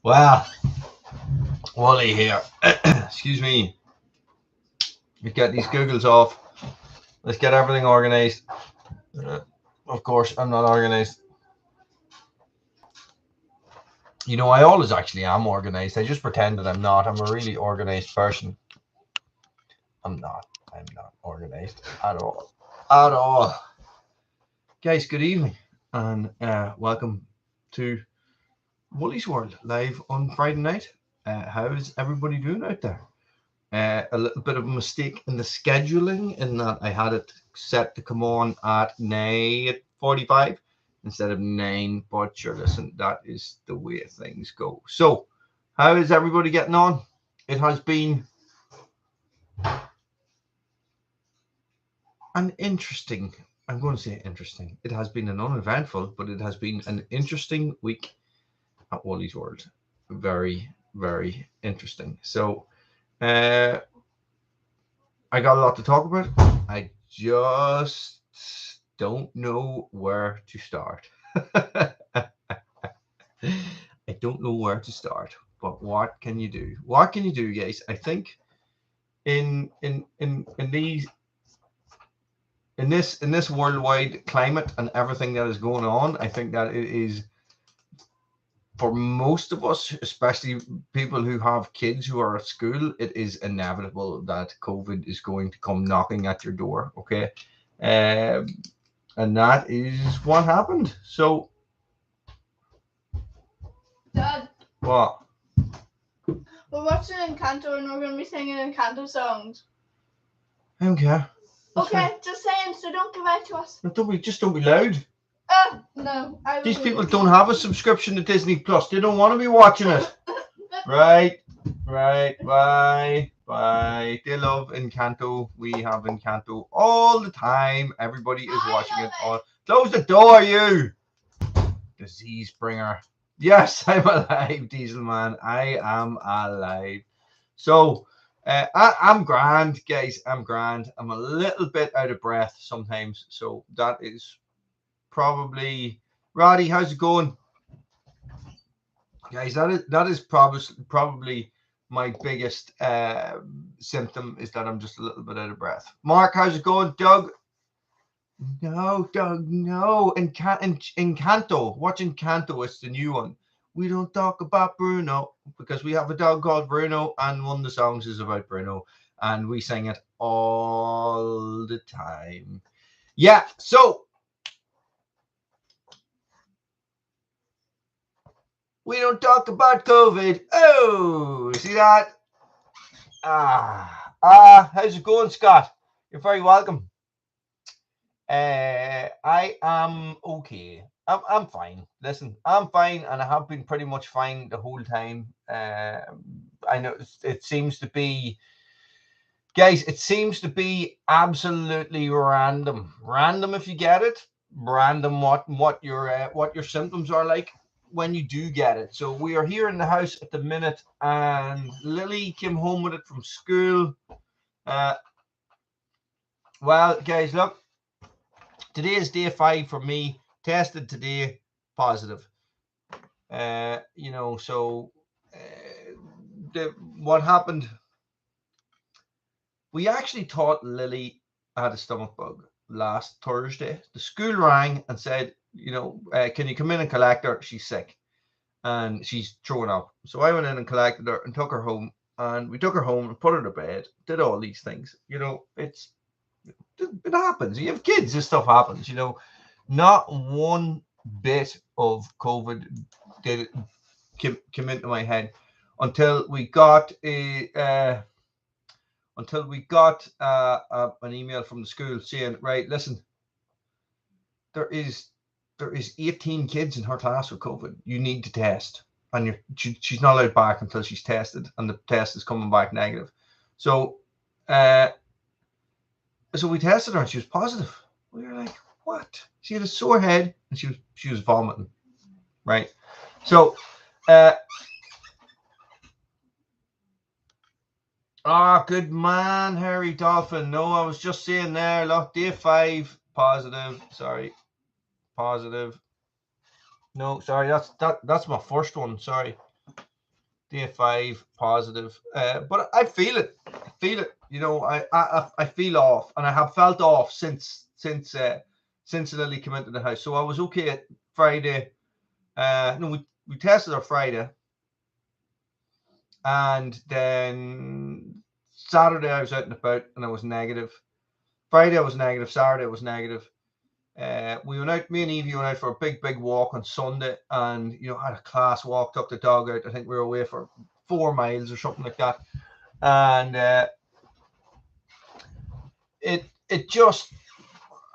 Well, Wally here. Excuse me. Let's get these googles off. Let's get everything organized. Of course, I'm not organized. You know, I always actually am organized. I just pretend that I'm not. I'm a really organized person. I'm not. I'm not organized at all. At all. Guys, good evening and welcome to Wooly's World live on Friday night. How's everybody doing out there? A little bit of a mistake in the scheduling in that I had it set to come on at 9:45 instead of 9, but sure, listen, that is the way things go. So, how is everybody getting on? It has been an interesting, I'm going to say interesting. It has been an uneventful, but it has been an interesting week at Wally's World. Very, very interesting. So, I got a lot to talk about. I just don't know where to start. I don't know where to start, but what can you do? What can you do, guys? I think in this worldwide climate and everything that is going on, I think that it is for most of us, especially people who have kids who are at school, it is inevitable that COVID is going to come knocking at your door. Okay. And that is what happened. So, Dad, what? we're watching Encanto and we're going to be singing Encanto songs. I don't care. That's Okay, fine. just saying, so don't give out to us. Don't be loud. No. These people don't have a subscription to Disney Plus. They don't want to be watching it. Right. Bye. They love Encanto. We have Encanto all the time. Everybody is watching it. Close the door, you disease bringer. Yes, I'm alive, Diesel Man. I am alive. So, I'm grand, guys. I'm grand. I'm a little bit out of breath sometimes. So that is probably Roddy. How's it going, guys? That is probably my biggest symptom is that I'm just a little bit out of breath. Mark, how's it going? Doug? No, Doug, no. Encanto. Watch Encanto. It's the new one. We don't talk about Bruno because we have a dog called Bruno, and one of the songs is about Bruno, and we sing it all the time. Yeah, so we don't talk about COVID. Oh, see that? How's it going, Scott? You're very welcome. I am okay. I'm fine. Listen, I'm fine, and I have been pretty much fine the whole time. I know it seems to be, guys. It seems to be absolutely random. Random if you get it. Random what your symptoms are like when you do get it. So we are here in the house at the minute, and Lily came home with it from school. Well, guys, look. Today is day 5 for me. Tested today, positive. So what happened? We actually thought Lily had a stomach bug last Thursday. The school rang and said, can you come in and collect her? She's sick and she's throwing up. So I went in and collected her and took her home. And we took her home and put her to bed. Did all these things. It happens. You have kids, this stuff happens. Not one bit of COVID did come into my head until we got an email from the school saying, right, listen, there is 18 kids in her class with COVID. You need to test, and she's not allowed back until she's tested, and the test is coming back negative. So we tested her, and she was positive. We were like, what? She had a sore head, and she was vomiting, right? So, good man, Harry Dolphin. No, I was just saying there. Look, day 5, positive. Sorry, positive. No, sorry, that's my first one. Sorry. Day 5 positive. But I feel it. I feel it. You know, I feel off, and I have felt off since Lily came into the house. So I was okay at Friday. No, we tested her Friday, and then Saturday I was out and about, and I was negative. Friday I was negative. Saturday I was negative. We went out, me and Evie went out for a big walk on Sunday, and you know, had a class walk, took the dog out. I think we were away for 4 miles or something like that, and it just,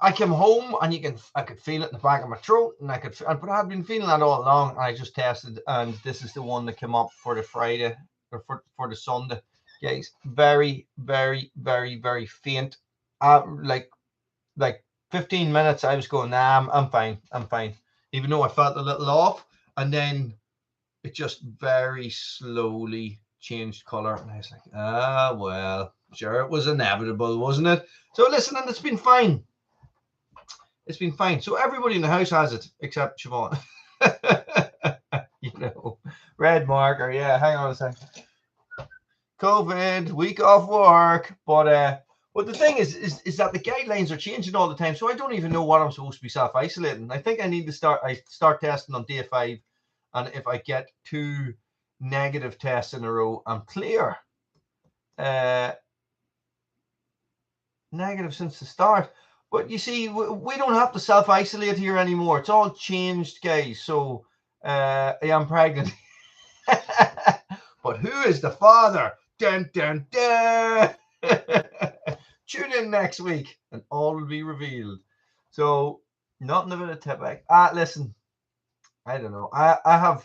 I came home and I could feel it in the back of my throat, and but I had been feeling that all along, and I just tested, and this is the one that came up for the Friday, or for the Sunday, guys. Very faint. Like 15 minutes I was going, nah, I'm fine, even though I felt a little off, and then it just very slowly changed color, and I was like, well, sure, it was inevitable, wasn't it? So listen, and it's been fine. It's been fine. So everybody in the house has it except Siobhan. You know, red marker. Yeah, hang on a second. COVID, week off work, but the thing is that the guidelines are changing all the time, so I don't even know what I'm supposed to be self-isolating. I think I need to start testing on day 5, and if I get 2 negative tests in a row, I'm clear. Negative since the start. But you see, we don't have to self-isolate here anymore. It's all changed, guys. So yeah, I'm pregnant. But who is the father? Dun, dun, dun. Tune in next week and all will be revealed. So nothing of a tip back. Listen, I don't know. I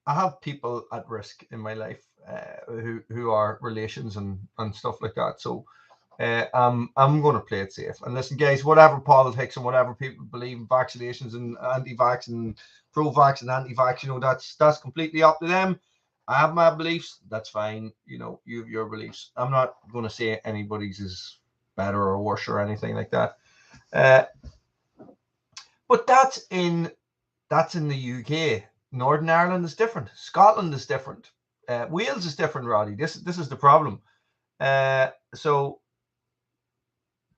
have people at risk in my life who are relations and stuff like that. So I'm going to play it safe. And listen, guys, whatever politics and whatever people believe in vaccinations and anti-vax and pro-vax and anti-vax, you know, that's completely up to them. I have my beliefs. That's fine. You know, you have your beliefs. I'm not going to say anybody's is better or worse or anything like that. But that's in the UK. Northern Ireland is different. Scotland is different. Wales is different, Roddy. This is the problem. So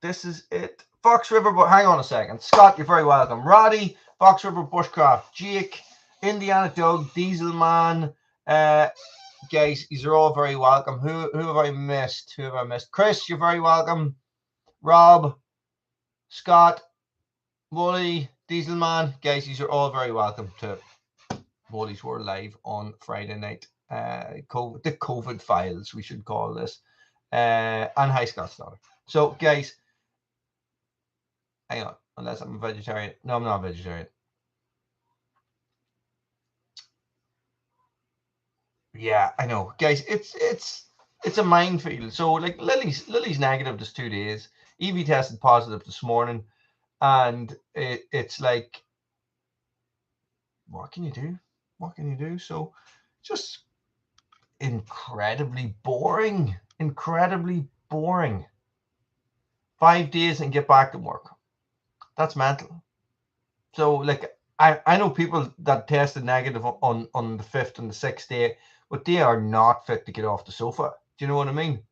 this is it. Fox River, but hang on a second. Scott, you're very welcome. Roddy, Fox River Bushcraft, Jake, Indiana Doug, Dieselman, guys, these are all very welcome. Who have I missed? Who have I missed? Chris, you're very welcome. Rob, Scott, Wooly, Dieselman, guys, these are all very welcome to Wooly's World Live on Friday night. The COVID files, we should call this. And hi, Scott Slaughter. So, guys, hang on, unless I'm a vegetarian. No, I'm not a vegetarian. Yeah, I know, guys. It's a minefield. So, like, Lily's negative this 2 days. Evie tested positive this morning, and it's like, what can you do? What can you do? So, just incredibly boring. Incredibly boring. 5 days and get back to work. That's mental. So, like, I know people that tested negative on the 5th and the 6th day, but they are not fit to get off the sofa. Do you know what I mean?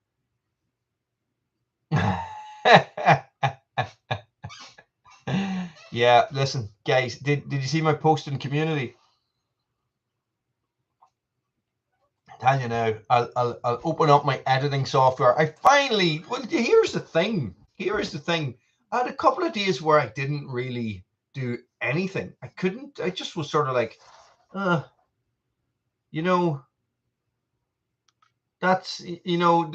Yeah, listen, guys, did you see my post in the community? I tell you now, I'll open up my editing software. I finally, well, here's the thing. I had a couple of days where I didn't really do anything. I just was sort of like, you know, that's, you know,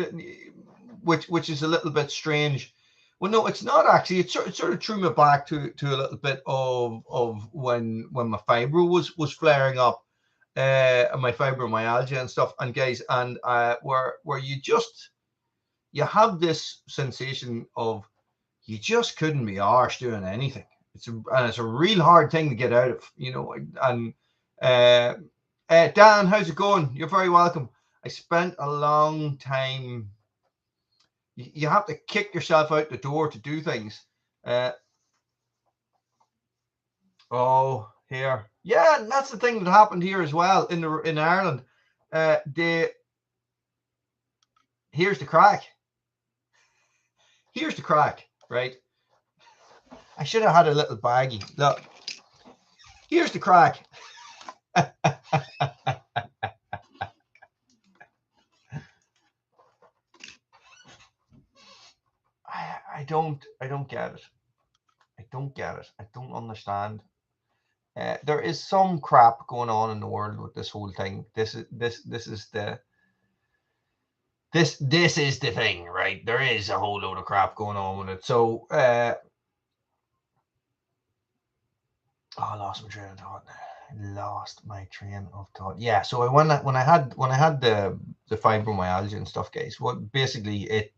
which is a little bit strange. Well, no, it's not actually. It sort of threw me back to a little bit of when my fibro was flaring up, my fibromyalgia and stuff. And guys, and where you have this sensation of you just couldn't be arsed doing anything. It's a real hard thing to get out of, you know. And Dan, how's it going? You're very welcome. I spent a long time. You have to kick yourself out the door to do things. Oh, here, yeah, and that's the thing that happened here as well in Ireland. Here's the crack. Here's the crack, right? I should have had a little baggie. Look, here's the crack. I don't get it. I don't get it. I don't understand. There is some crap going on in the world with this whole thing. This is the thing, right? There is a whole load of crap going on with it. So I lost my train of thought. Yeah, so when I had the fibromyalgia and stuff, guys, what basically it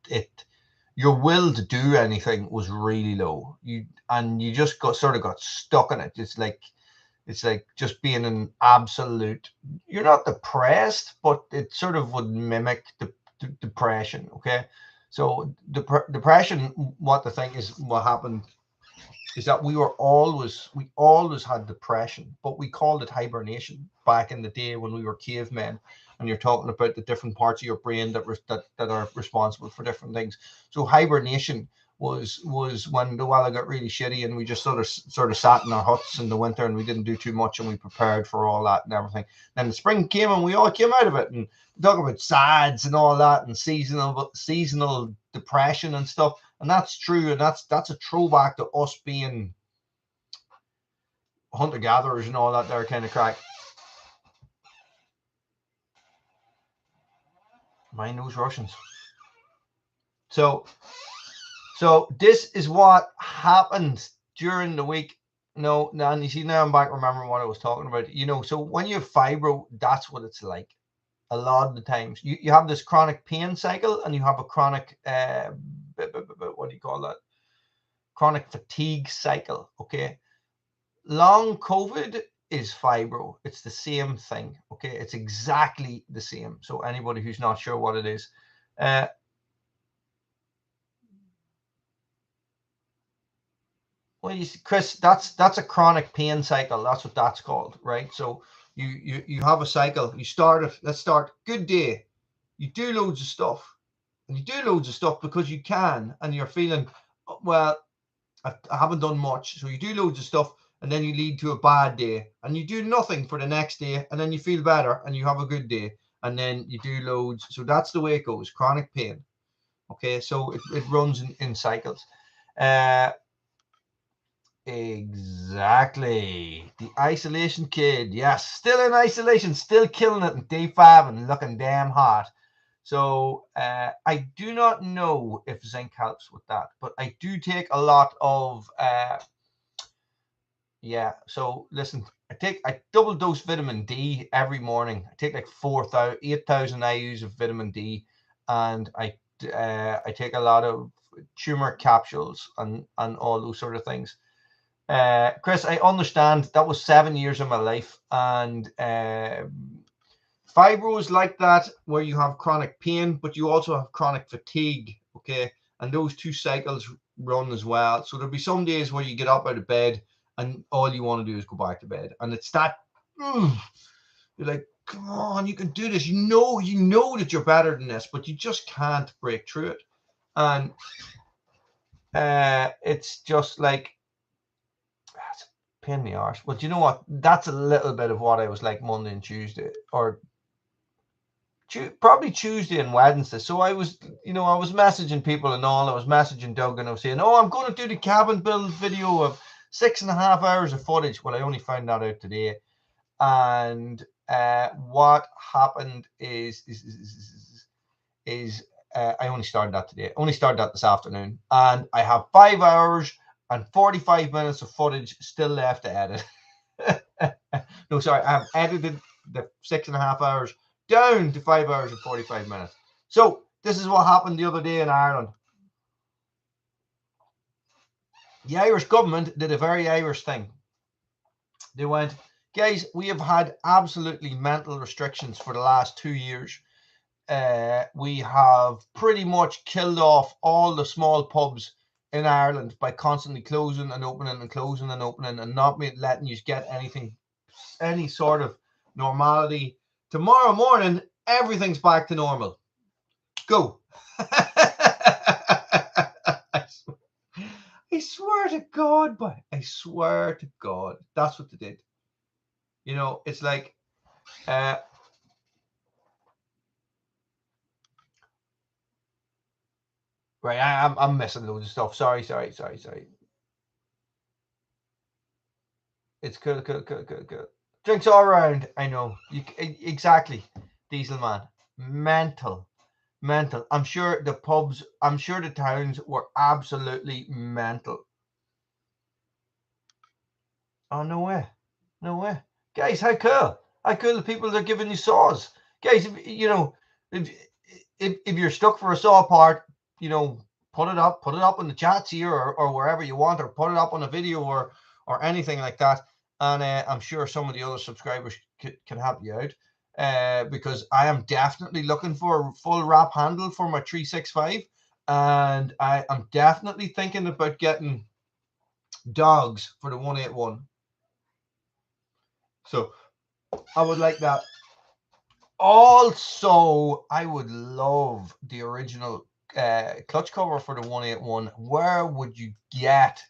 your will to do anything was really low. You just got stuck in it. It's like just being an absolute, you're not depressed, but it sort of would mimic the depression. Okay, so depression, what happened is that we always had depression, but we called it hibernation back in the day when we were cavemen. And you're talking about the different parts of your brain that are responsible for different things. So hibernation was when the weather got really shitty and we just sort of sat in our huts in the winter and we didn't do too much and we prepared for all that and everything. Then the spring came and we all came out of it and talk about SADs and all that and seasonal depression and stuff. And that's true, and that's a throwback to us being hunter-gatherers and all that there kind of crack. Mind those Russians. So this is what happened during the week. No, and you see now I'm back remembering what I was talking about. You know, so when you have fibro, that's what it's like. A lot of the times you have this chronic pain cycle and you have a chronic what do you call that? Chronic fatigue cycle. Okay. Long COVID is fibro. It's the same thing. Okay. It's exactly the same. So anybody who's not sure what it is, well, you see, Chris, that's a chronic pain cycle. That's what that's called, right? So you have a cycle. You start it. Let's start. Good day. You do loads of stuff, and you do loads of stuff because you can, and you're feeling, well, I haven't done much. So you do loads of stuff, and then you lead to a bad day, and you do nothing for the next day, and then you feel better, and you have a good day, and then you do loads. So that's the way it goes. Chronic pain. Okay, so it runs in cycles. Exactly. The isolation kid. Yes, still in isolation, still killing it in day 5 and looking damn hot. So I do not know if zinc helps with that, but I do take a lot of yeah. So listen, I double dose vitamin D every morning. I take like 8,000 IUs of vitamin D, and I take a lot of turmeric capsules and all those sort of things. Chris, I understand that was 7 years of my life, and fibro is like that, where you have chronic pain, but you also have chronic fatigue. Okay, and those two cycles run as well. So there'll be some days where you get up out of bed and all you want to do is go back to bed, and it's that you're like, come on, you can do this. You know that you're better than this, but you just can't break through it, and it's just like, it's a pain in the arse. But you know what? That's a little bit of what I was like Monday and Tuesday, or probably Tuesday and Wednesday. So I was messaging people and all. I was messaging Doug and I was saying, oh, I'm going to do the cabin build video of 6.5 hours of footage. Well, I only found that out today. And what happened is I only started that today. Only started that this afternoon. And I have 5 hours and 45 minutes of footage still left to edit. No, sorry. I've edited the 6.5 hours down to 5 hours and 45 minutes. So this is what happened the other day in Ireland. The Irish government did a very Irish thing. They went, guys, we have had absolutely mental restrictions for the last 2 years. We have pretty much killed off all the small pubs in Ireland by constantly closing and opening and closing and opening and not letting you get any sort of normality Tomorrow morning, everything's back to normal. Go. I swear to God, but I swear to God, that's what they did. You know, it's like, right, I'm missing loads of stuff. Sorry. It's cool. Drinks all around. I know. Exactly. Diesel man. Mental. I'm sure the pubs, I'm sure the towns were absolutely mental. Oh, no way. Guys, how cool. The people that are giving you saws. Guys, if you're stuck for a saw part, put it up on the chats here or wherever you want, or put it up on a video or anything like that. And I'm sure some of the other subscribers can help you out. Because I am definitely looking for a full wrap handle for my 365, and I am definitely thinking about getting dogs for the 181. So I would like that. Also, I would love the original clutch cover for the 181. Where would you get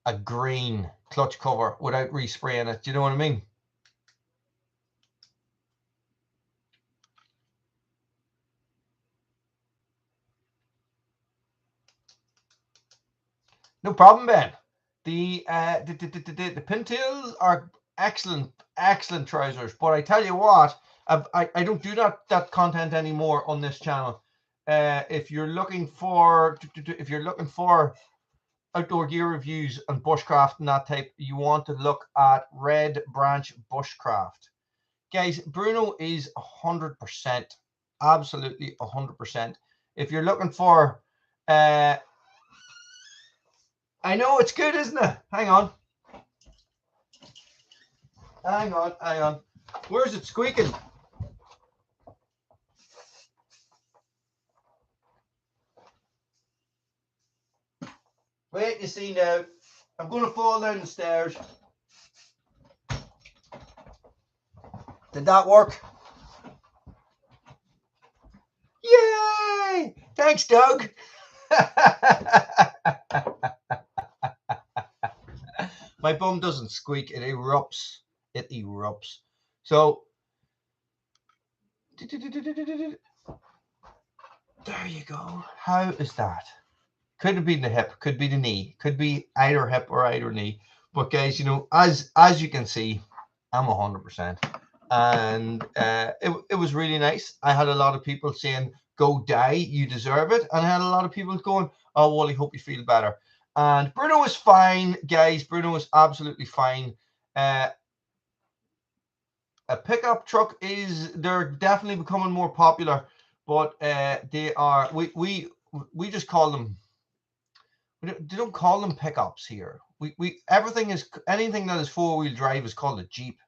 a green clutch cover without respraying it? Do you know what I mean? No problem, Ben. The pintails are excellent trousers, but I tell you what, I don't do that content anymore on this channel. If you're looking for outdoor gear reviews and bushcraft and that type, you want to look at Red Branch Bushcraft. Guys, Bruno is 100%, absolutely 100%. If you're looking for I know it's good, isn't it? Hang on. Where's it squeaking? Wait, you see now. I'm going to fall down the stairs. Did that work? Yay! Thanks, Doug. My bum doesn't squeak, it erupts. So there you go. How is that? Could have been the hip, could be the knee, could be either hip or either knee. But guys, as you can see, I'm 100%. And it was really nice. I had a lot of people saying, go die, you deserve it. And I had a lot of people going, oh, Wally, hope you feel better. And Bruno is fine, guys. Bruno is absolutely fine. A pickup truck they're definitely becoming more popular, but they are, we just call them, they don't call them pickups here. Anything that is 4-wheel drive is called a Jeep,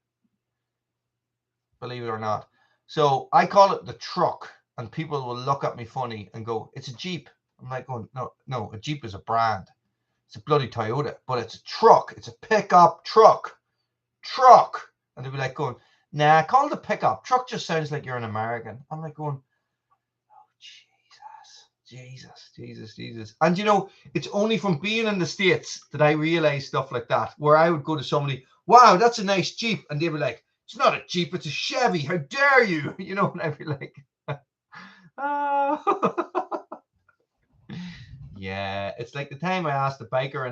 believe it or not. So I call it the truck, and people will look at me funny and go, it's a Jeep. I'm like going, no, a Jeep is a brand. It's a bloody Toyota, but it's a truck. It's a pickup truck. And they'll be like going, nah, call it a pickup. Truck just sounds like you're an American. I'm like going, oh, Jesus. And it's only from being in the States that I realize stuff like that, where I would go to somebody, wow, that's a nice Jeep. And they'd be like, it's not a Jeep, it's a Chevy. How dare you? And I'd be like, oh. Yeah, it's like the time I asked a biker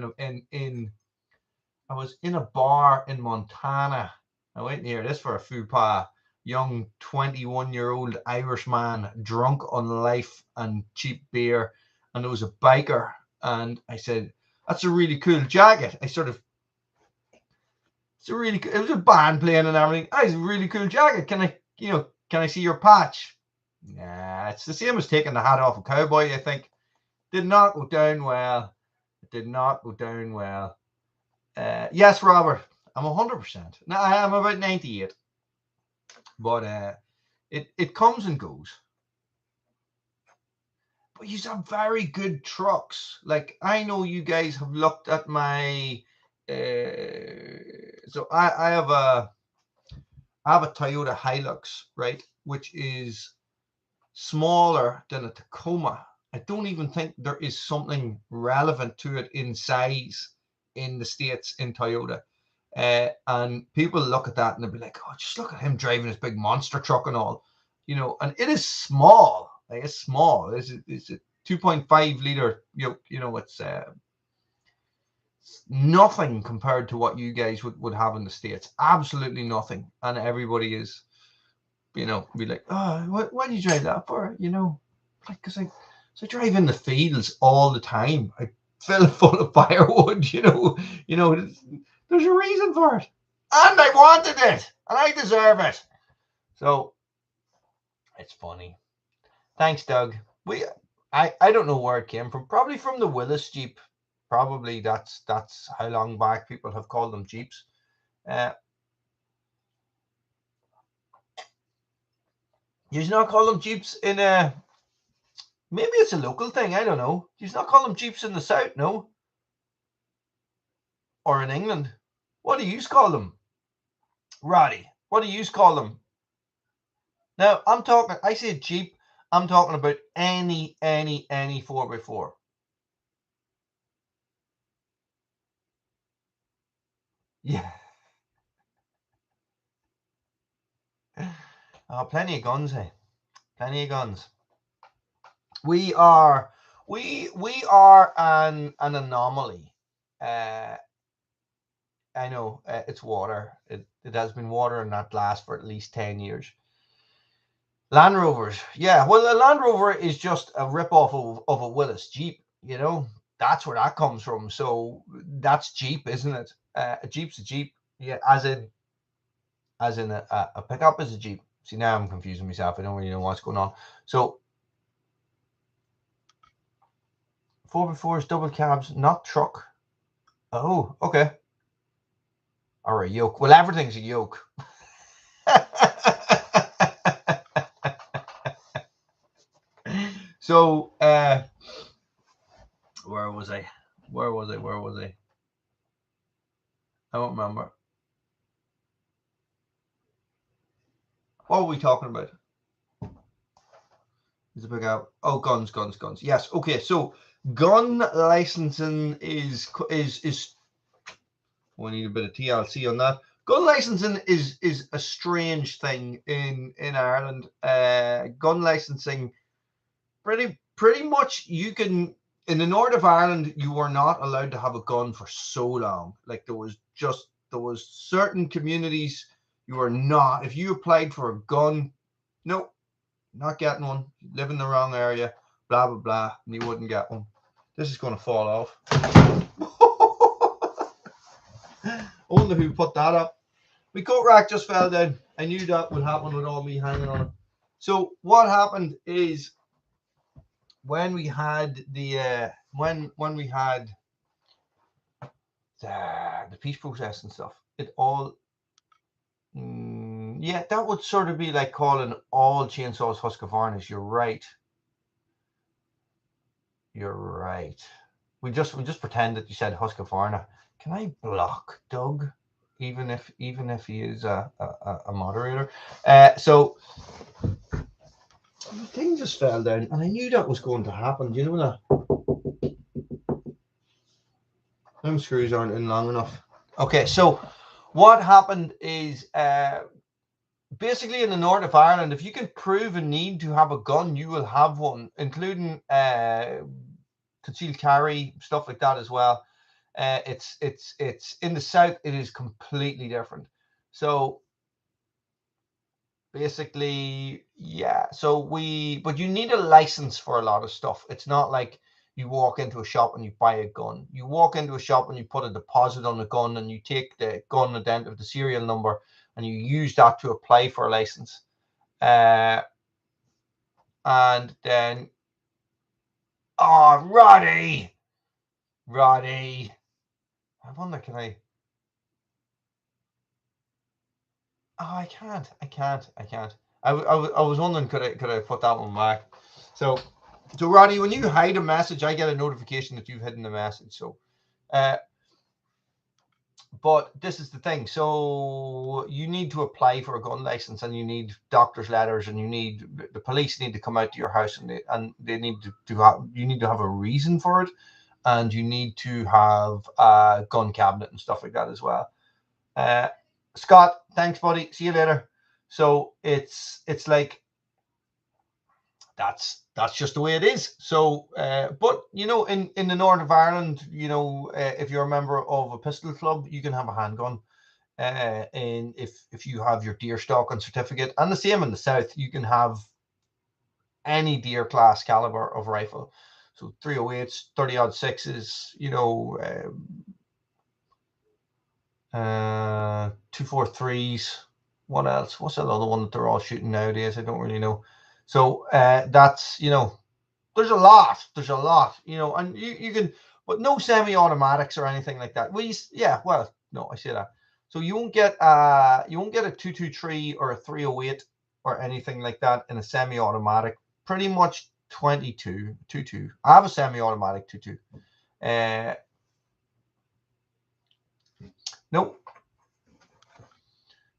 I was in a bar in Montana. I went near this for a faux pas. Young 21-year-old Irishman, drunk on life and cheap beer, and there was a biker, and I said, "That's a really cool jacket." It was a band playing and everything. It's a really cool jacket. Can I see your patch? Nah, it's the same as taking the hat off a cowboy, I think. Did not go down well. Yes, Robert, I'm 100%. Now I'm about 98. But it comes and goes. But you have very good trucks. Like, I know you guys have looked at my so I have I have a Toyota Hilux, right, which is smaller than a Tacoma. I don't even think there is something relevant to it in size in the States in Toyota. And people look at that and they'll be like, oh, just look at him driving his big monster truck and all, you know, and it is small. Like, it's small. It's a 2.5 liter yoke, you know, it's nothing compared to what you guys would have in the States. Absolutely nothing. And everybody is, you know, be like, oh, what do you drive that for? You know, like, because I drive in the fields all the time. I fill it full of firewood, you know, there's a reason for it. And I wanted it, and I deserve it. So it's funny. Thanks, Doug. I don't know where it came from. Probably from the Willis Jeep. Probably that's how long back people have called them Jeeps. You not call them Jeeps in maybe it's a local thing. I don't know. You not call them Jeeps in the South, no? Or in England? What do you call them? Roddy, what do you call them? Now, I say Jeep, I'm talking about any 4x4. Yeah. Plenty of guns, hey. Plenty of guns. We are an anomaly. I know it's water. It has been water and that lasts for at least 10 years. Land Rovers. Yeah, well, a Land Rover is just a rip-off of a Willis Jeep, you know. That's where that comes from. So that's Jeep, isn't it? A Jeep's a Jeep. Yeah, as in a pickup is a Jeep. See, now I'm confusing myself. I don't really know what's going on. So 4x4s, double cabs, not truck. Oh, okay. Or a yoke. Well, everything's a yoke. So, where was I? I don't remember. What were we talking about? Is a big out. Oh, guns. Yes. Okay. So, gun licensing is. We need a bit of TLC on that. Gun licensing is a strange thing in Ireland. Gun licensing, pretty much you can, in the north of Ireland, you were not allowed to have a gun for so long. Like there was certain communities you were not. If you applied for a gun, no, not getting one. You live in the wrong area, blah blah blah, and you wouldn't get one. This is going to fall off. I wonder who put that up. My coat rack just fell down. I knew that would happen with all me hanging on it. So what happened is when we had the when we had the peace process and stuff, it all yeah, that would sort of be like calling all chainsaws Husqvarnas. You're right. We just pretend that you said Husqvarna. Can I block Doug? Even if he is a moderator. So the thing just fell down, and I knew that was going to happen. Do you know that? Them screws aren't in long enough. Okay, so what happened is basically in the north of Ireland, if you can prove a need to have a gun, you will have one, including concealed carry, stuff like that as well. It's in the south, it is completely different. So basically, yeah. But you need a license for a lot of stuff. It's not like you walk into a shop and you buy a gun. You walk into a shop and you put a deposit on the gun and you take the gun the serial number, and you use that to apply for a license. And then, oh, Roddy. I wonder, can I? Oh, I can't. I was wondering, could I put that one back? So Roddy, when you hide a message, I get a notification that you've hidden the message. So But this is the thing. So you need to apply for a gun license, and you need doctor's letters, and the police need to come out to your house, and they need to have, you need to have a reason for it, and you need to have a gun cabinet and stuff like that as well. Scott, thanks, buddy. See you later. So it's like that's just the way it is. So, but you know, in the north of Ireland, you know, if you're a member of a pistol club, you can have a handgun. And if you have your deer stalking certificate, and the same in the south, you can have any deer class caliber of rifle. So 308s, 30-06s, you know, 243s. What else? What's that other one that they're all shooting nowadays? I don't really know. So that's, you know, there's a lot, you know, and you can, but no semi-automatics or anything like that. Yeah, well, no, I say that. So you won't get a 223 or a 308 or anything like that in a semi-automatic. Pretty much 22. I have a semi-automatic 22. Nope.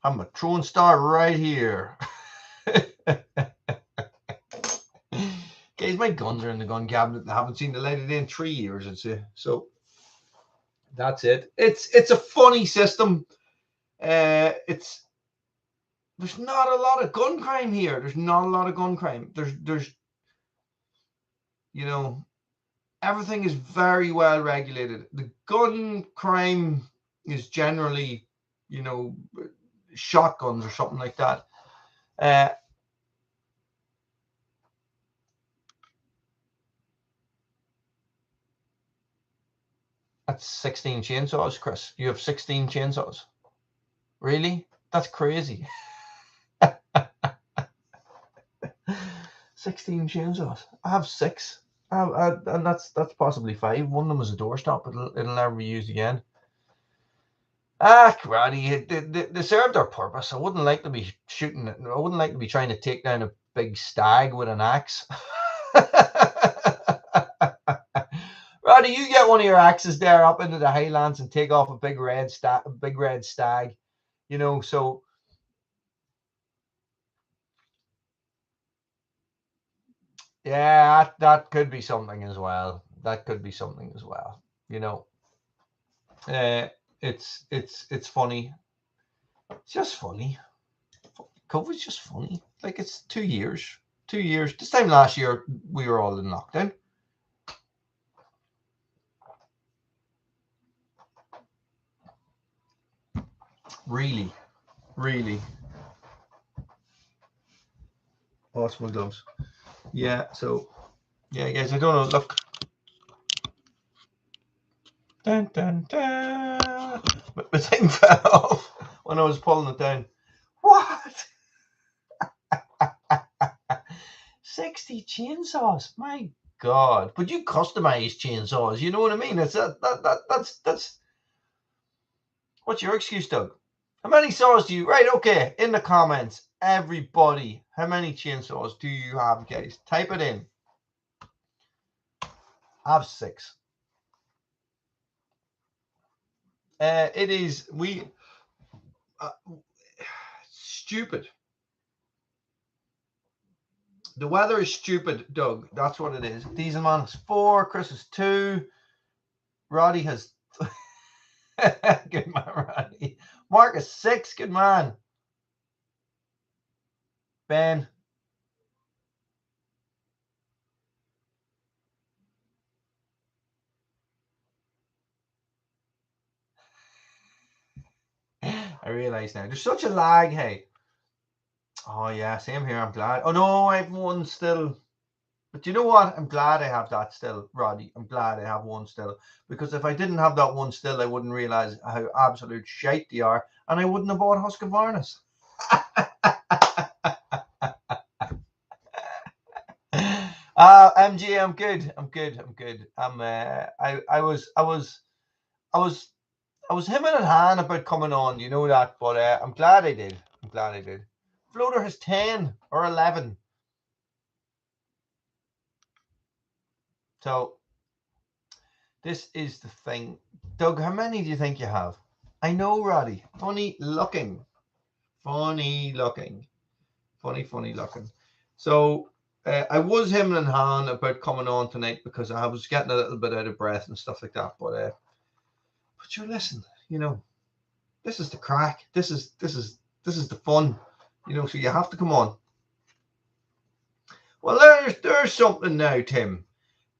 I'm a throwing star right here. Guys, my guns are in the gun cabinet. I haven't seen the light of day in 3 years, I'd say. So that's it. It's a funny system. There's not a lot of gun crime here. There's not a lot of gun crime. There's you know, everything is very well regulated. The gun crime is generally, you know, shotguns or something like that. That's 16 chainsaws, Chris. You have 16 chainsaws. Really? That's crazy. 16 chainsaws. I have 6. And that's possibly 5. One of them is a doorstop. It'll never be used again. Karate. They serve their purpose. I wouldn't like to be shooting it. I wouldn't like to be trying to take down a big stag with an axe. Roddy, you get one of your axes there up into the highlands and take off a big red stag. You know, so yeah, that could be something as well. You know, it's funny. It's just funny. COVID's just funny. Like, it's 2 years. 2 years. This time last year, we were all in lockdown. Really. Lost my gloves. Yeah, so, yeah, guys, I don't know. Look. Dun, dun, dun. The thing fell off when I was pulling it down. What? 60 chainsaws. My God. But you customize chainsaws. You know what I mean? That's what's your excuse, Doug? How many saws do you? Right, okay. In the comments, everybody, how many chainsaws do you have, guys? Type it in. I have 6. It is stupid. The weather is stupid, Doug. That's what it is. Dieselman has 4. Chris has 2. Roddy has good man, Roddy. Mark is 6. Good man. Ben. I realize now. There's such a lag, hey. Oh, yeah, same here. I'm glad. Oh, no, I have one still. But you know what? I'm glad I have that still, Roddy. I'm glad I have one still. Because if I didn't have that one still, I wouldn't realize how absolute shite they are. And I wouldn't have bought Husqvarnas. MG, I'm good. I was hemming and hawing about coming on, you know that, but I'm glad I did. Floater has 10 or 11. So this is the thing. Doug, how many do you think you have? I know, Roddy. Funny looking. Funny looking. Funny looking. So I was hemming and hawing about coming on tonight because I was getting a little bit out of breath and stuff like that. But you listen, you know, this is the crack. This is the fun, you know. So you have to come on. Well, there's something now, Tim.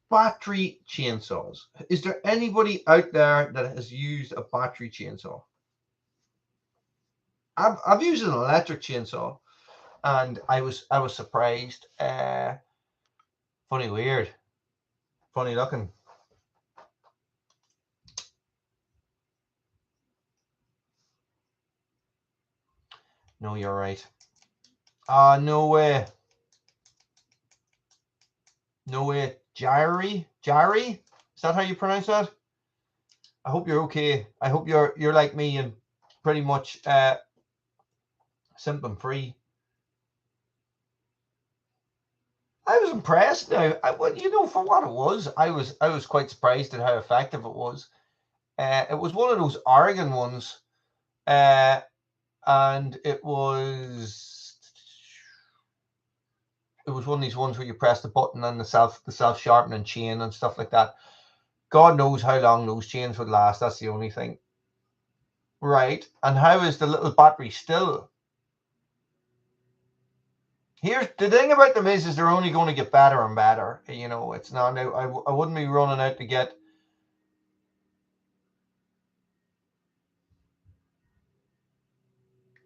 Battery chainsaws. Is there anybody out there that has used a battery chainsaw? I've used an electric chainsaw, and I was surprised. Funny, weird, funny looking. No, you're right. No way. No way. Jari? Is that how you pronounce that? I hope you're okay. I hope you're like me and pretty much symptom free. I was impressed now. Well, you know, for what it was, I was quite surprised at how effective it was. It was one of those Oregon ones, and it was one of these ones where you press the button and the self sharpening chain and stuff like that. God knows how long those chains would last. That's the only thing. Right. And how is the little battery still? Here's the thing about them is they're only going to get better and better. You know, it's not now. I wouldn't be running out to get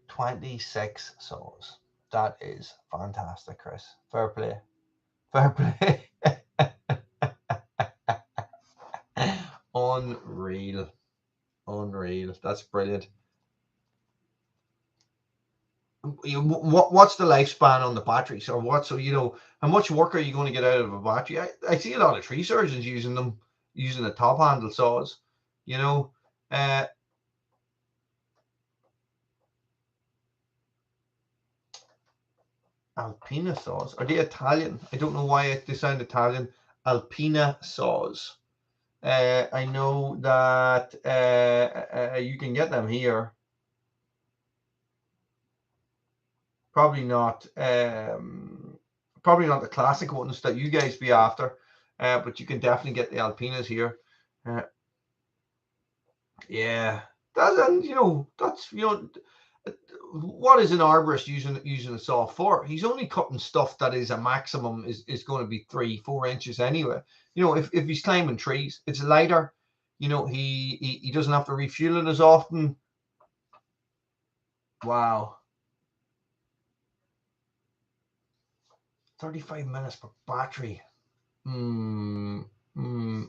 26 saws. That is fantastic, Chris. Fair play. Fair play. Unreal. Unreal. That's brilliant. What's the lifespan on the batteries, or what? So, you know, how much work are you going to get out of a battery? I see a lot of tree surgeons using them, using the top handle saws, you know. Alpina saws. Are they Italian? I don't know why they sound Italian. Alpina saws. I know that you can get them here. Probably not the classic ones that you guys be after, but you can definitely get the Alpinas here. Yeah, that's what is an arborist using a saw for? He's only cutting stuff that is a maximum is going to be 3-4 inches anyway. You know, if he's climbing trees, it's lighter. You know, he doesn't have to refuel it as often. Wow. 35 minutes per battery.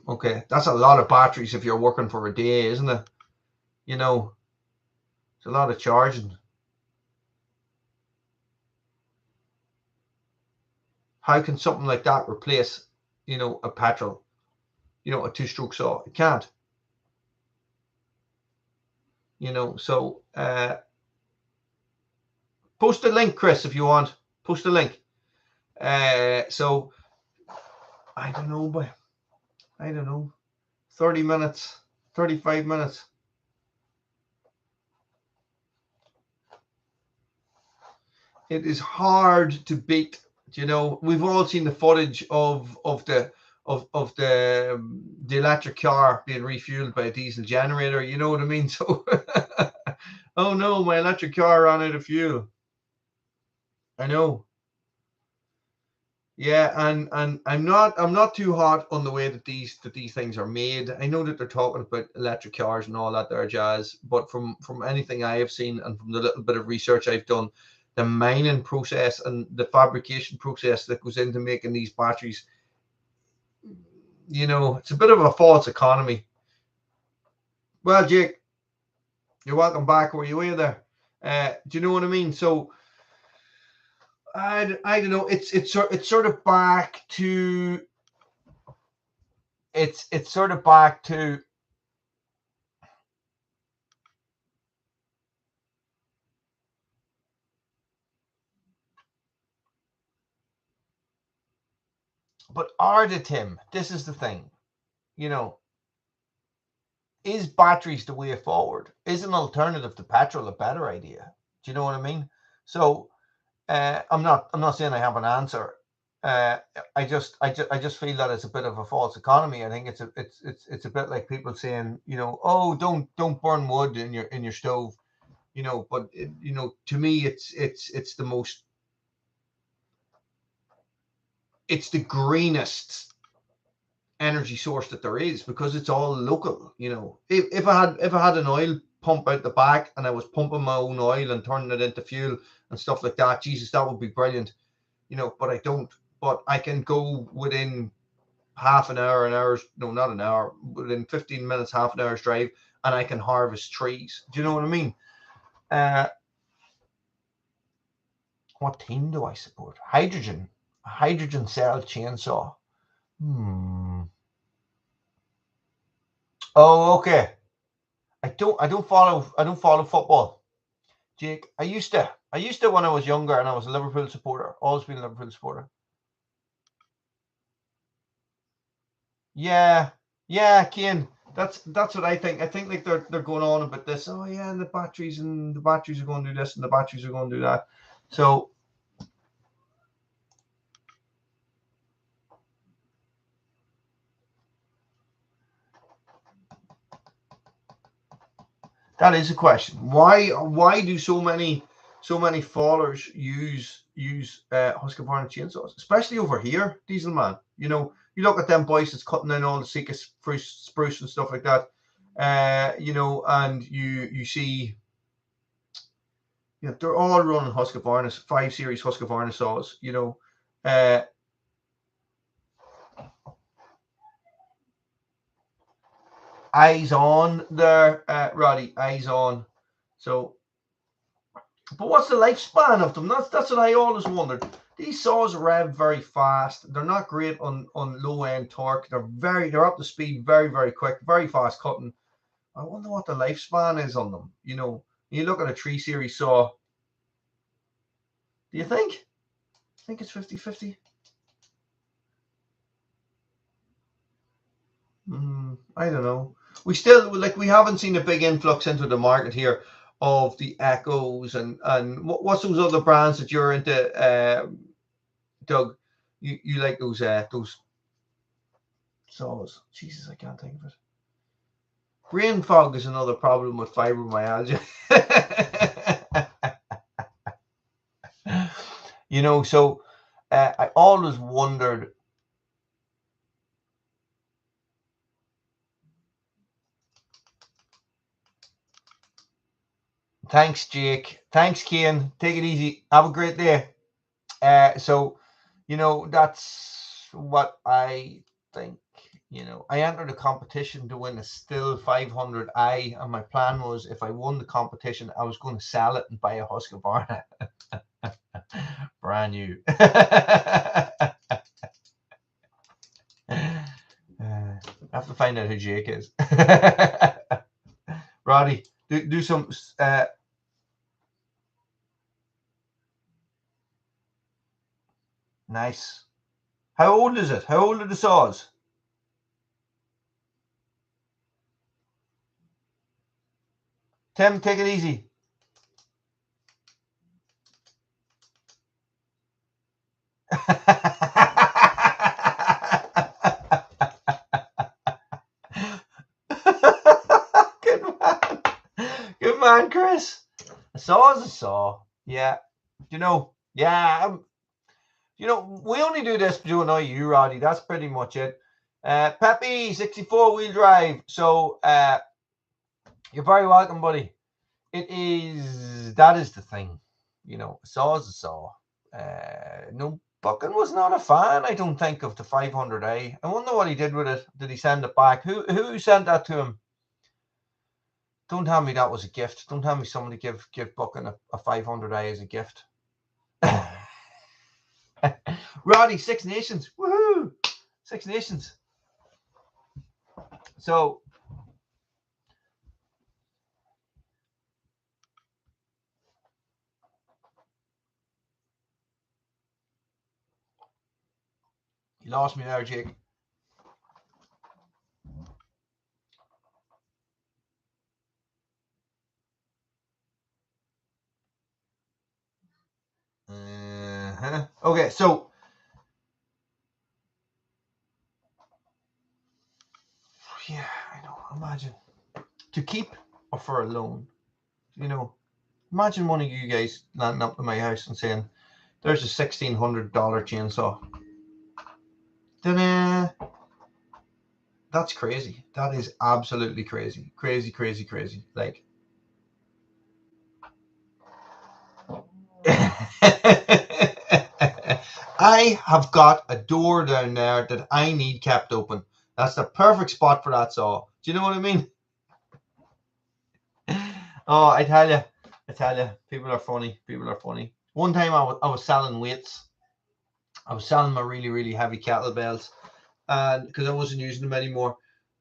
Okay, that's a lot of batteries if you're working for a day, isn't it? You know, it's a lot of charging. How can something like that replace, you know, a petrol, you know, a two-stroke saw? It can't. You know, so post a link, Chris, if you want. Post a link. So I don't know, but I don't know. 30 minutes, 35 minutes. It is hard to beat. You know, we've all seen the footage of the electric car being refueled by a diesel generator. You know what I mean? So, oh no, my electric car ran out of fuel. I know. Yeah, and I'm not too hot on the way that these things are made. I know that they're talking about electric cars and all that there jazz, but from anything I have seen and from the little bit of research I've done, the mining process and the fabrication process that goes into making these batteries, you know, it's a bit of a false economy. Well, Jake, you're welcome back. Were you away there? Do you know what I mean? So I don't know. It's sort of back to it's sort of back to but are they, Tim? This is the thing, you know. is batteries the way forward? Is an alternative to petrol a better idea? Do you know what I mean? So I'm not saying I have an answer. I just feel that it's a bit of a false economy. I think it's a bit like people saying, you know, oh, don't burn wood in your stove, you know. But you know, to me, it's the most, it's the greenest energy source that there is, because it's all local. You know, if I had an oil pump out the back and I was pumping my own oil and turning it into fuel and stuff like that, Jesus, that would be brilliant. You know, but I don't. But I can go within half an hour, no, not an hour, within 15 minutes, half an hour's drive, and I can harvest trees. Do you know what I mean? What team do I support? Hydrogen. A hydrogen cell chainsaw. Oh, okay. I don't follow football. Jake, I used to when I was younger, and I was a Liverpool supporter. Always been a Liverpool supporter. Yeah, Kane. That's what I think. I think like they're going on about this. Oh yeah, and the batteries are going to do this and the batteries are going to do that. So that is a question. Why do so many fallers use Husqvarna chainsaws, especially over here, Diesel Man? You know, you look at them boys that's cutting down all the sickest spruce and stuff like that. You know, and you see, you know, they're all running Husqvarna 5 Series Husqvarna saws. You know, eyes on there, Roddy. Eyes on. So, but what's the lifespan of them? That's what I always wondered. These saws rev very fast. They're not great on low end torque. They're up to speed very, very quick, very fast cutting. I wonder what the lifespan is on them. You know, you look at a 3 Series saw. Do you think? I think it's 50-50. I don't know. We haven't seen a big influx into the market here of the Echoes and what's those other brands that you're into, Doug? You like those saws? Jesus, I can't think of it. Brain fog is another problem with fibromyalgia. You know, so I always wondered. Thanks, Jake. Thanks, Kane. Take it easy. Have a great day. So, you know, that's what I think. You know, I entered a competition to win a Still 500i, and my plan was if I won the competition, I was going to sell it and buy a Husqvarna. Brand new. I have to find out who Jake is. Roddy, do some. Nice. How old is it? How old are the saws? Tim, take it easy. Good man, Chris. A saw is a saw. Yeah. You know, yeah. You know, we only do this to annoy you, Roddy. That's pretty much it. Peppy, 64 wheel drive. So you're very welcome, buddy. That is the thing. You know, a saw is a saw. No, Buchan was not a fan, I don't think, of the 500A. I wonder what he did with it. Did he send it back? Who sent that to him? Don't tell me that was a gift. Don't tell me somebody give Buchan a 500A as a gift. Roddy, Six Nations. Woohoo! Six Nations. So you lost me there, Jake. Okay, so yeah, I know. Imagine to keep or for a loan. You know, imagine one of you guys landing up to my house and saying, "There's a $1,600 chainsaw." Then that's crazy. That is absolutely crazy. Crazy, crazy, crazy. Like. I have got a door down there that I need kept open. That's the perfect spot for that saw. Do you know what I mean? Oh, I tell you, people are funny. People are funny. One time I was selling weights. I was selling my really, really heavy kettlebells, and because I wasn't using them anymore.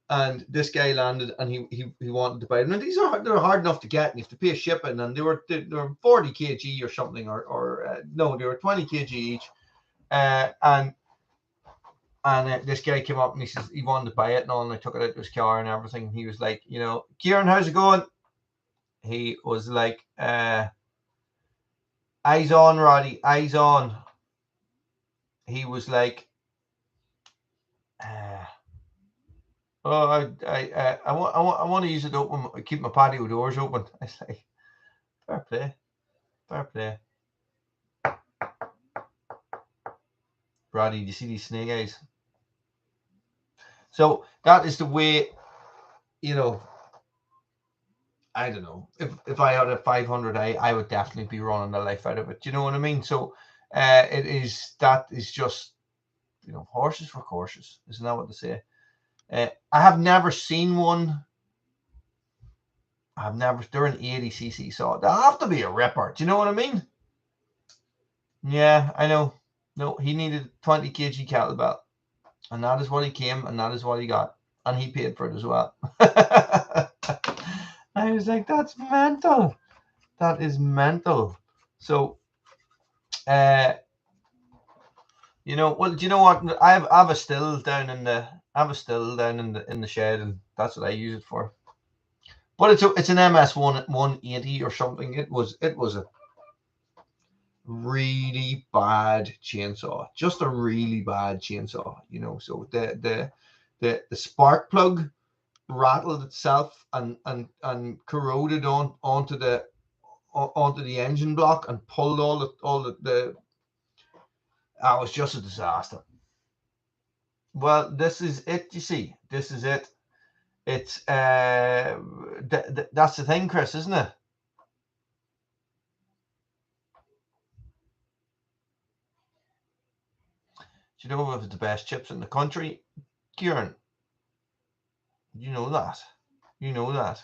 And this guy landed, and he wanted to buy them. And they're hard enough to get, and you have to pay shipping. And they were 40 kg or something, or no, they were 20 kg each. And this guy came up and he says he wanted to buy it and all, and I took it out to his car and everything. And he was like, you know, Kieran, how's it going? He was like, eyes on, Roddy, eyes on. He was like, oh, I want to use it open, keep my patio doors open. I say, fair play, fair play. Roddy, do you see these snake eyes? So that is the way, you know. I don't know. If I had a 500i, I would definitely be running the life out of it. Do you know what I mean? So that is just, you know, horses for courses. Isn't that what they say? I have never seen one. They're an 80cc saw. They'll have to be a ripper. Do you know what I mean? Yeah, I know. No, he needed 20 kg kettlebell. And that is what he came, and that is what he got. And he paid for it as well. I was like, that's mental. That is mental. So, you know, well, do you know what? I have a still down in the shed, and that's what I use it for. But it's an MS 180 or something. It was a really bad chainsaw, just a really bad chainsaw. You know, so the spark plug rattled itself and corroded onto the engine block and pulled all the it was just a disaster. Well, this is it. You see, this is it. It's that's the thing, Chris, isn't it? Do you know if it's the best chips in the country, Kieran? You know that. You know that.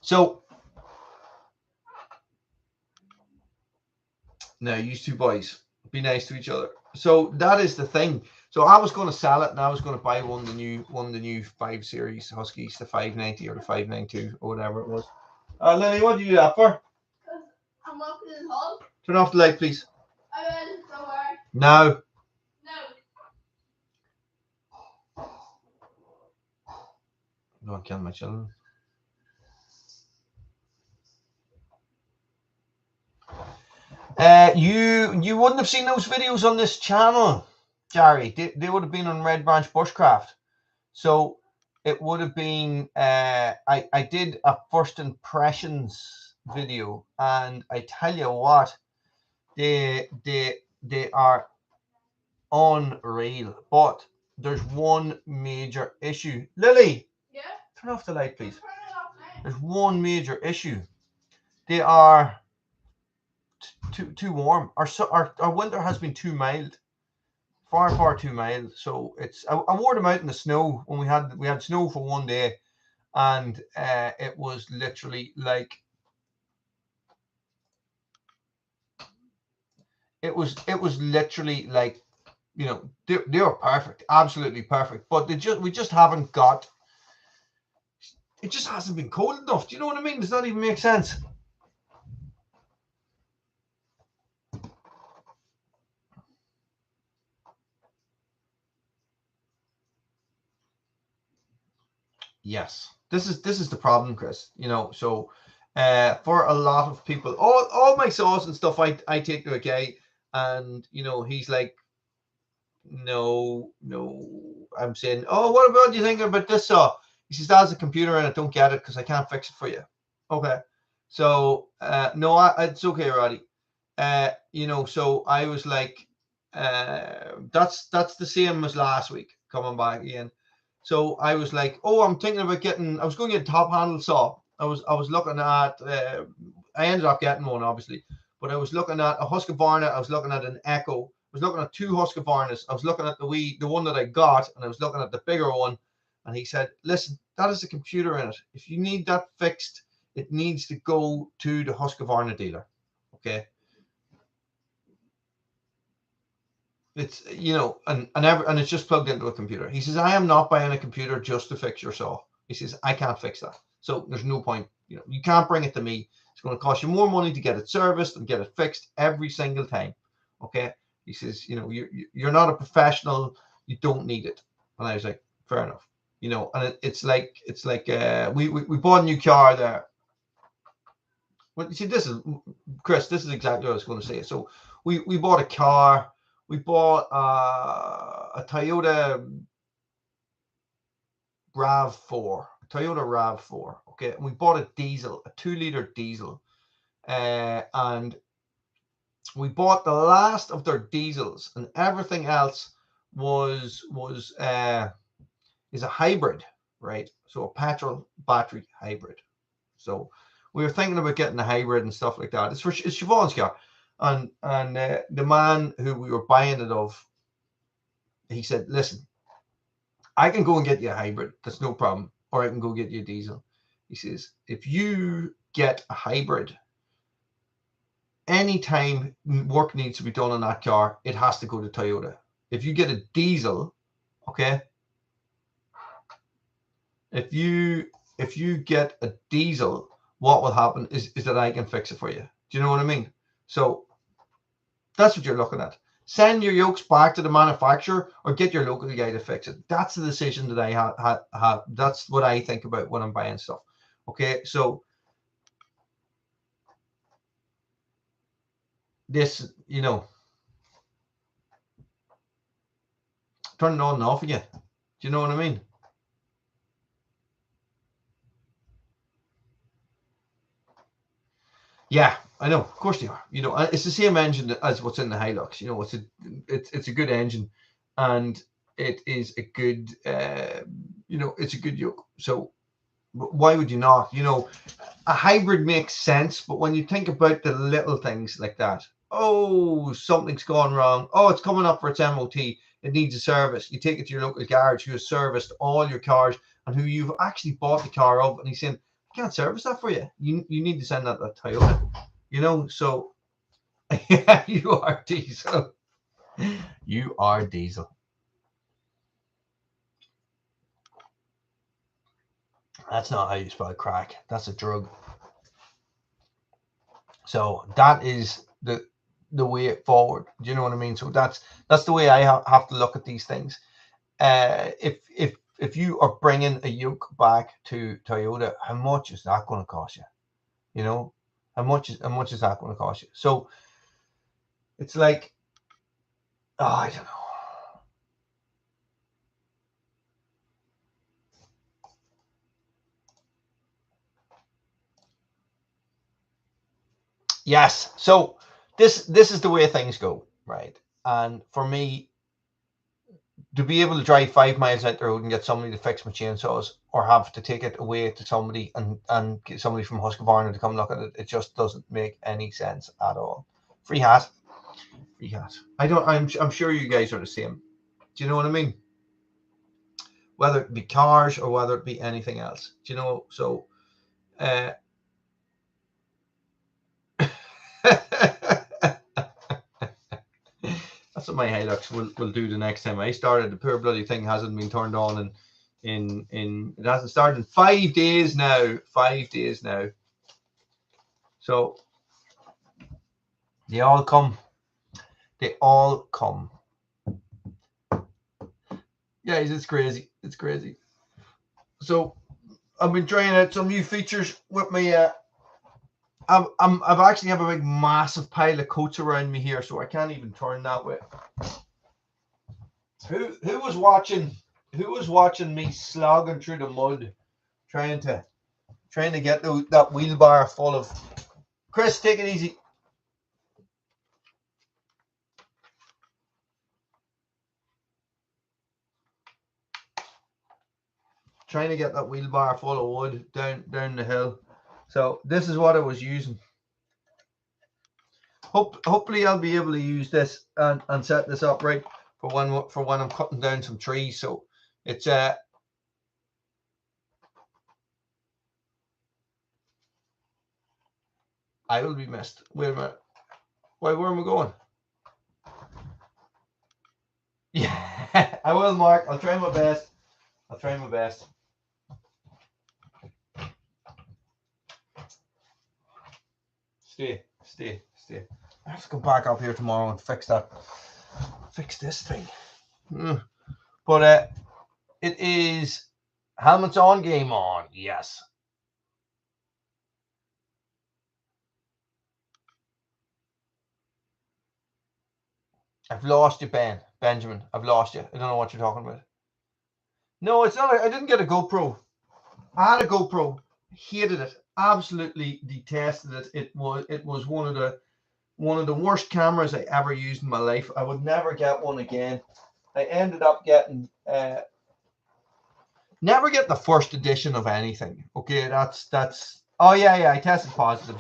So now, you two boys, be nice to each other. So that is the thing. So I was going to sell it, and I was going to buy one of the new 5 Series Huskies, the 590 or the 592 or whatever it was. Lily, what do you do that for? I'm walking in the hall. Turn off the light, please. I will, don't worry. No. Don't kill my children. You wouldn't have seen those videos on this channel, Gary. They would have been on Red Branch Bushcraft. So it would have been I did a first impressions video, and I tell you what, they are unreal. But there's one major issue. Lily, yeah, turn off the light, please. There's one major issue. They are too warm. Our winter has been too mild, far too mild. So it's I wore them out in the snow when we had snow for one day, and it was literally like it was literally like, you know, they were perfect, absolutely perfect. But we just haven't got. It just hasn't been cold enough. Do you know what I mean? Does that even make sense? Yes, this is the problem, Chris. You know, so for a lot of people. All my saws and stuff I take to a guy, and you know, he's like, no, I'm saying, oh, what about you think about this saw? He says, that's a computer in it, don't get it because I can't fix it for you. Okay. So no, it's okay, Roddy. You know, so I was like, that's the same as last week coming back again. So I was like, oh, I'm thinking about getting, I was going to get a top handle saw. I was looking at, I ended up getting one obviously, but I was looking at a Husqvarna. I was looking at an Echo. I was looking at two Husqvarnas. I was looking at the one that I got, and I was looking at the bigger one. And he said, listen, that is a computer in it. If you need that fixed, it needs to go to the Husqvarna dealer. Okay. It's, you know, and it's just plugged into a computer. He says, I am not buying a computer just to fix your saw. He says, I can't fix that. So there's no point. You know, you can't bring it to me. It's going to cost you more money to get it serviced and get it fixed every single time. Okay. He says, you know, you're not a professional. You don't need it. And I was like, fair enough. You know, and it's like we bought a new car there. Well, you see, this is, Chris, this is exactly what I was going to say. So we bought a car. We bought a Toyota RAV4. Okay, and we bought a diesel, a 2-liter diesel, and we bought the last of their diesels, and everything else is a hybrid, right? So a petrol battery hybrid. So we were thinking about getting a hybrid and stuff like that. It's Siobhan's car. And the man who we were buying it of, he said, listen, I can go and get you a hybrid. That's no problem. Or I can go get you a diesel. He says, if you get a hybrid, anytime work needs to be done on that car, it has to go to Toyota. If you get a diesel, okay, if you get a diesel, what will happen is that I can fix it for you. Do you know what I mean? So that's what you're looking at. Send your yokes back to the manufacturer or get your local guy to fix it. That's the decision that I have. That's what I think about when I'm buying stuff. Okay, so this, you know, turn it on and off again. Do you know what I mean? Yeah, I know. Of course they are. You know, it's the same engine as what's in the Hilux. You know, it's a good engine, and it is a good, you know, it's a good yoke. So why would you not? You know, a hybrid makes sense, but when you think about the little things like that, oh, something's gone wrong. Oh, it's coming up for its MOT. It needs a service. You take it to your local garage who has serviced all your cars and who you've actually bought the car of, and he's saying, I can't service that for you. You need to send that to Toyota. You know, so yeah, you are diesel. You are diesel. That's not how you spell crack. That's a drug. So that is the way forward. Do you know what I mean? So that's the way I have to look at these things. If you are bringing a yoke back to Toyota, how much is that going to cost you? You know, how much is that going to cost you? So it's like, oh, I don't know. Yes. So this is the way things go, right? And for me, to be able to drive 5 miles out the road and get somebody to fix my chainsaws, or have to take it away to somebody and get somebody from Husqvarna to come look at it, it just doesn't make any sense at all. Free hat. I'm sure you guys are the same. Do you know what I mean? Whether it be cars or whether it be anything else. Do you know? So that's what my Hilux will do the next time I started. The poor bloody thing hasn't been turned on in it hasn't started in 5 days now. 5 days now. So they all come. They all come. Yeah, it's crazy. It's crazy. So I've been trying out some new features with my I've actually have a big massive pile of coats around me here, so I can't even turn that way. Who was watching me slogging through the mud, trying to get that wheelbarrow full of. Chris, take it easy. Trying to get that wheelbarrow full of wood down the hill. So this is what I was using. Hopefully I'll be able to use this and set this up right for when I'm cutting down some trees. So it's I will be missed. Wait a minute. Wait, where am I going? Yeah, I will, Mark. I'll try my best. Stay. I have to come back up here tomorrow and fix this thing. But it is helmets on, game on. Yes. I've lost you, Benjamin. I've lost you. I don't know what you're talking about. No, it's not. I didn't get a GoPro. I had a GoPro. Hated it. Absolutely detested it. It was one of the worst cameras I ever used in my life. I would never get one again. I ended up getting never get the first edition of anything. Okay, that's. Oh yeah. I tested positive.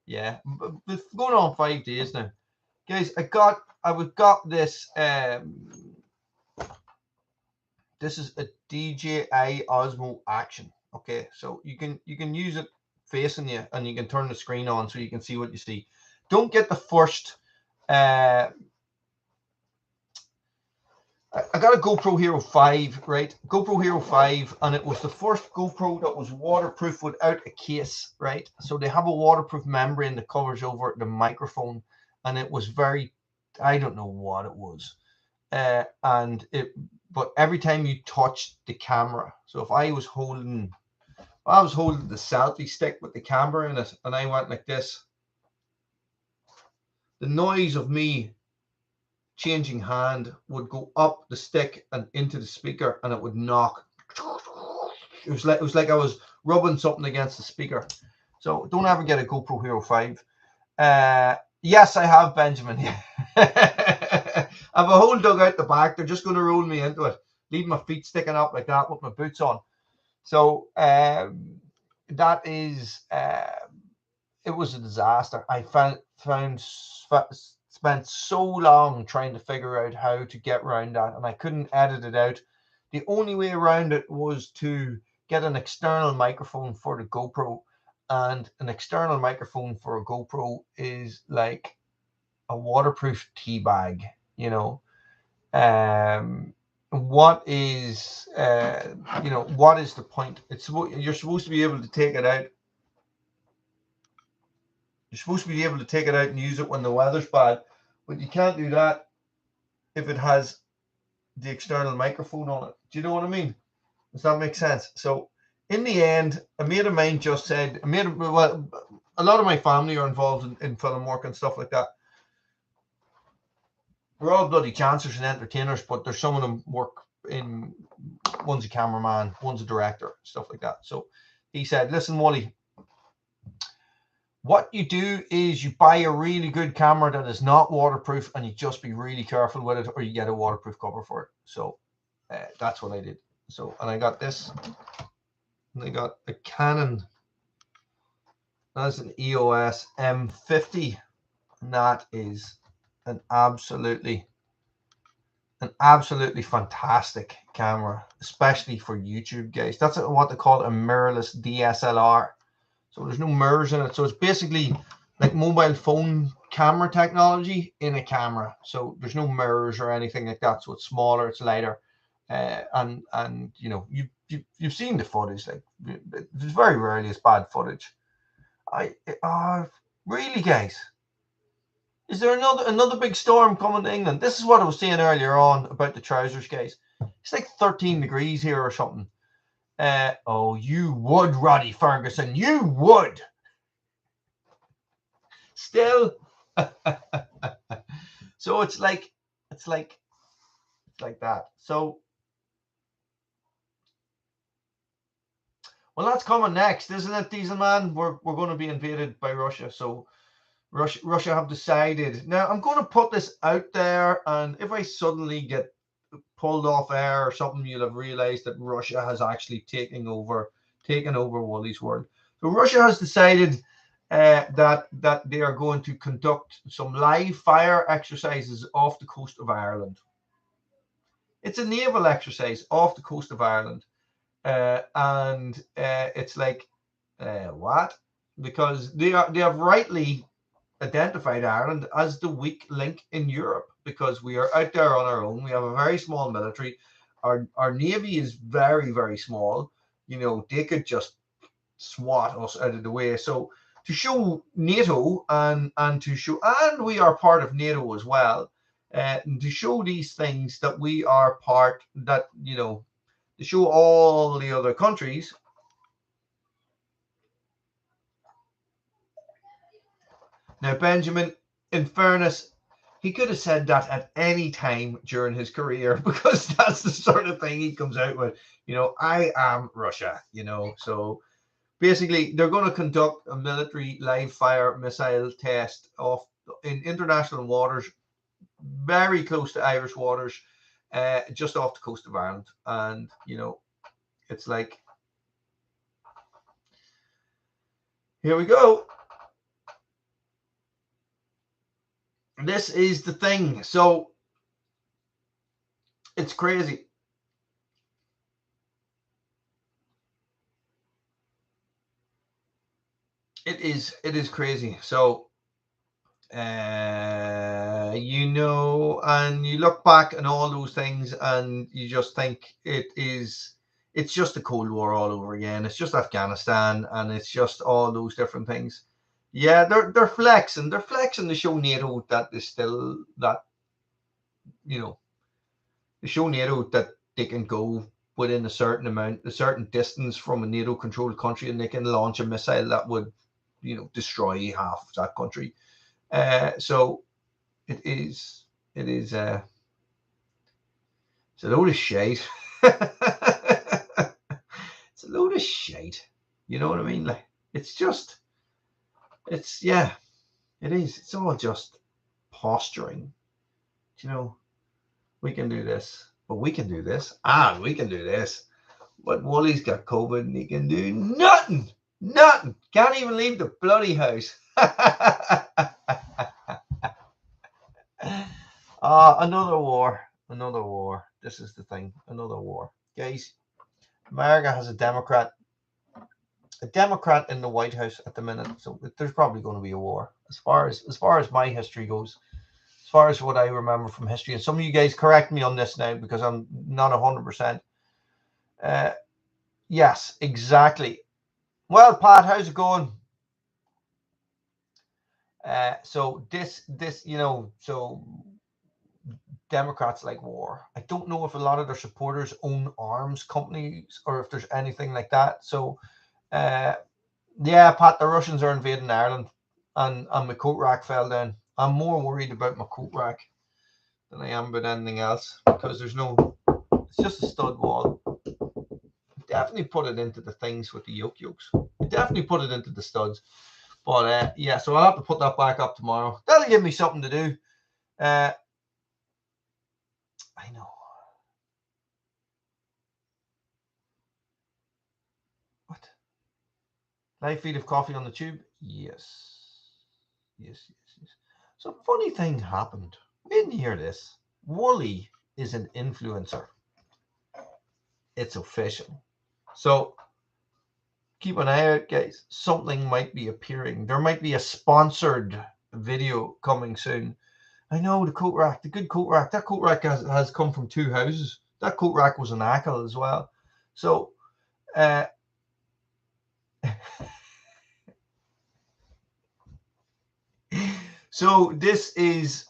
Yeah. But it's going on 5 days now, guys. I got this. This is a DJI Osmo Action. Okay, so you can use it facing you, and you can turn the screen on so you can see what you see. Don't get the first. I got a GoPro Hero 5, right? GoPro Hero 5, and it was the first GoPro that was waterproof without a case, right? So they have a waterproof membrane that covers over the microphone, and it was very, I don't know what it was, but every time you touched the camera, so if I was holding the selfie stick with the camera in it, and I went like this, the noise of me changing hand would go up the stick and into the speaker, and it would knock. It was like I was rubbing something against the speaker. So don't ever get a GoPro Hero 5. Yes, I have, Benjamin. I have a hole dug out the back. They're just going to roll me into it, leave my feet sticking up like that with my boots on. So that is it was a disaster. I spent so long trying to figure out how to get around that, and I couldn't edit it out. The only way around it was to get an external microphone for the GoPro, and an external microphone for a GoPro is like a waterproof tea bag, you know. What is what is the point? You're supposed to be able to take it out. You're supposed to be able to take it out and use it when the weather's bad, but you can't do that if it has the external microphone on it. Do you know what I mean? Does that make sense? So in the end, a mate of mine just said, a lot of my family are involved in film work and stuff like that. We're all bloody chancers and entertainers, but there's some of them work in, one's a cameraman, one's a director, stuff like that. So he said, listen, Wally, what you do is you buy a really good camera that is not waterproof, and you just be really careful with it, or you get a waterproof cover for it. So that's what I did. So, and I got this, and I got a Canon, that's an EOS M50, and that is an absolutely fantastic camera, especially for YouTube, guys. That's what they call a mirrorless DSLR. So there's no mirrors in it. So it's basically like mobile phone camera technology in a camera. So there's no mirrors or anything like that. So it's smaller, it's lighter, and you know, you've seen the footage. Like, there's very rarely is bad footage. Really, guys? Is there another big storm coming to England? This is what I was saying earlier on about the trousers, guys. It's like 13 degrees here or something. Oh, you would, Roddy Ferguson. You would. Still. So it's like that. So, well, that's coming next, isn't it, Diesel Man? We're going to be invaded by Russia. So Russia have decided. Now, I'm going to put this out there, and if I suddenly get pulled off air or something, you'll have realized that Russia has actually taken over Woolly's world. So Russia has decided that they are going to conduct some live fire exercises off the coast of Ireland. It's a naval exercise off the coast of Ireland. And it's like, what? Because they have rightly identified Ireland as the weak link in Europe, because we are out there on our own. We have a very small military. Our navy is very, very small. You know, they could just swat us out of the way. So to show NATO and to show, and we are part of NATO as well, and to show these things that we are part, that, you know, to show all the other countries. Now, Benjamin, in fairness, he could have said that at any time during his career, because that's the sort of thing he comes out with. You know, I am Russia, you know. So basically, they're going to conduct a military live fire missile test off in international waters, very close to Irish waters, just off the coast of Ireland. And, you know, it's like, here we go. This is the thing. So it's crazy. It is crazy. So you know, and you look back and all those things, and you just think it's just the Cold War all over again. It's just Afghanistan, and it's just all those different things. Yeah, they're flexing to show NATO that there's still that, you know, to show NATO that they can go within a certain distance from a NATO controlled country, and they can launch a missile that would, you know, destroy half of that country. So it's a load of shite. It's a load of shite. You know what I mean? Like, it's yeah, it is. It's all just posturing. You know, we can do this, but we can do this, and we can do this. But Woolly's got COVID, and he can do nothing. Nothing. Can't even leave the bloody house. Another war. This is the thing. Another war. Guys, America has a Democrat in the White House at the minute, so there's probably going to be a war. As far as my history goes, as far as what I remember from history, and some of you guys correct me on this now, because I'm not 100%. Yes, exactly. Well, Pat, how's it going? So this, you know, so Democrats like war. I don't know if a lot of their supporters own arms companies or if there's anything like that. So, yeah, Pat, the Russians are invading Ireland, and my coat rack fell down. I'm more worried about my coat rack than I am about anything else, because it's just a stud wall. Definitely put it into the things with the yokes. Definitely put it into the studs. But yeah, so I'll have to put that back up tomorrow. That'll give me something to do. I know. What? Live feed of coffee on the tube? Yes. So funny thing happened. We didn't hear this. Woolly is an influencer. It's official. So keep an eye out, guys. Something might be appearing. There might be a sponsored video coming soon. I know, the coat rack, the good coat rack. That coat rack has come from two houses. That coat rack was an Ackle as well. So, so this is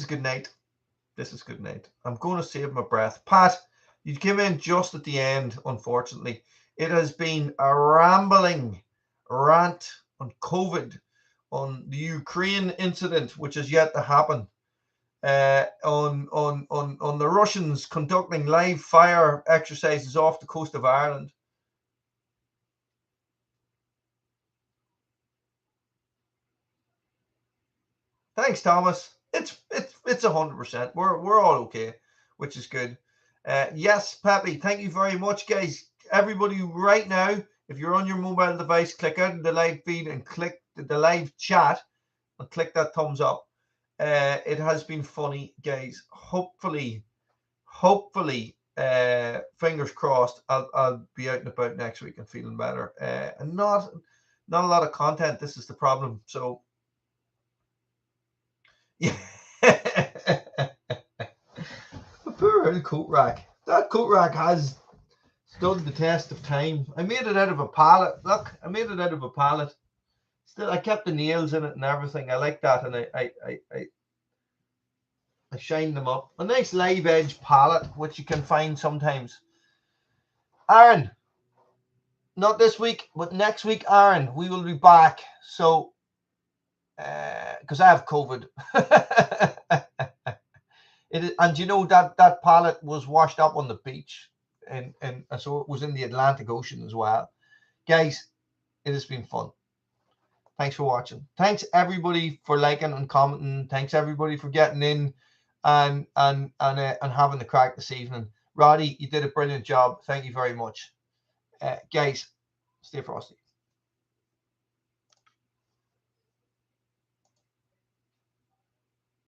good night. This is good night. I'm going to save my breath. Pat, you came in just at the end, unfortunately. It has been a rambling rant on COVID, on the Ukraine incident, which is yet to happen, on the Russians conducting live fire exercises off the coast of Ireland. Thanks, Thomas. It's 100%. We're all okay, which is good. Yes, Pepe, thank you very much, guys. Everybody right now, if you're on your mobile device, click out of the live feed and click the live chat and click that thumbs up. It has been funny, guys. Hopefully, fingers crossed, I'll be out and about next week and feeling better. And not a lot of content. This is the problem. So yeah. Poor old coat rack. That coat rack has stood the test of time. I made it out of a pallet. Look, I made it out of a pallet. Still, I kept the nails in it and everything. I like that, and I shined them up. A nice live edge pallet, which you can find sometimes. Aaron, not this week, but next week, Aaron, we will be back. So, because I have COVID. And you know that pallet was washed up on the beach, and so it was in the Atlantic Ocean as well. Guys, it has been fun. Thanks for watching. Thanks everybody for liking and commenting. Thanks everybody for getting in and having the crack this evening. Roddy, you did a brilliant job. Thank you very much. Guys, stay frosty.